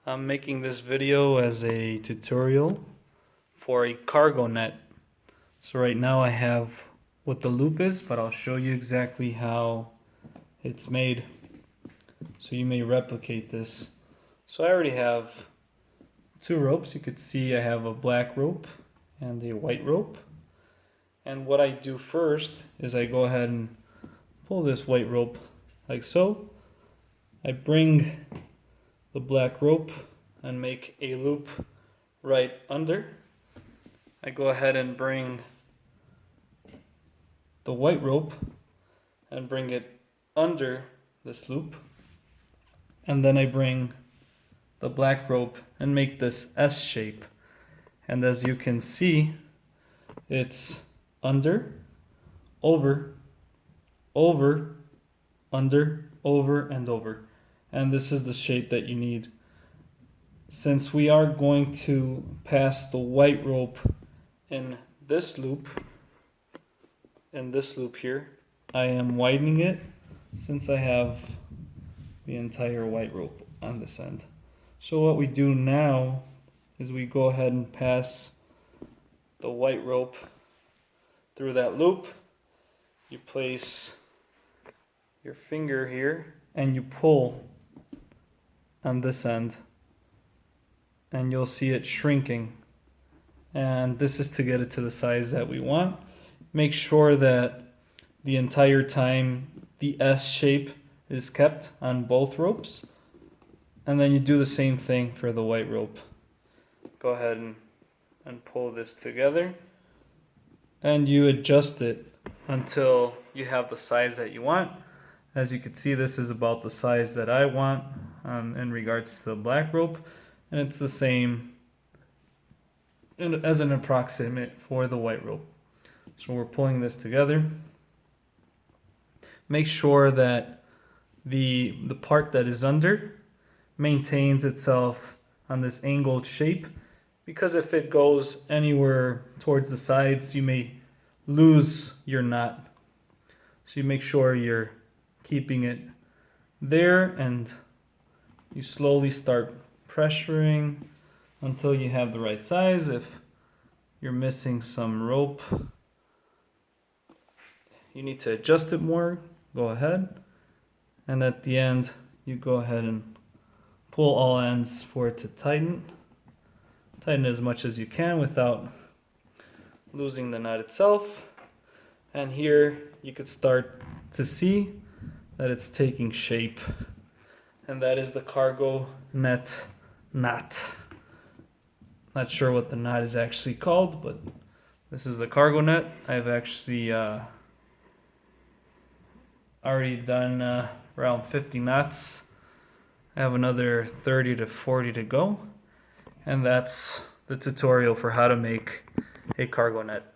I'm making this video as a tutorial for a cargo net. So right now I have what the loop is, but I'll show you exactly how it's made so you may replicate this. So I already have two ropes. You could see I have a black rope and a white rope. And what I do first is I go ahead and pull this white rope like so. I bring the black rope and make a loop right under. I go ahead and bring the white rope and bring it under this loop, and then I bring the black rope and make this S shape. And as you can see, it's under, over, over, under, over, and over. And this is the shape that you need. Since we are going to pass the white rope in this loop here, I am widening it since I have the entire white rope on this end. So what we do now is we go ahead and pass the white rope through that loop. You place your finger here and you pull on this end, and you'll see it shrinking. And this is to get it to the size that we want. Make sure that the entire time the S shape is kept on both ropes. And then you do the same thing for the white rope. Go ahead and pull this together. And you adjust it until you have the size that you want. As you can see, this is about the size that I want in regards to the black rope. And it's the same as an approximate for the white rope. So we're pulling this together. Make sure that the part that is under maintains itself on this angled shape, because if it goes anywhere towards the sides, you may lose your knot. So you make sure you're keeping it there, and you slowly start pressuring until you have the right size. If you're missing some rope, you need to adjust it more, go ahead. And at the end, you go ahead and pull all ends for it to tighten. Tighten as much as you can without losing the knot itself. And here you could start to see that it's taking shape. And that is the cargo net knot. Not sure what the knot is actually called, but this is the cargo net. I've actually already done around 50 knots. I have another 30 to 40 to go. And that's the tutorial for how to make a cargo net.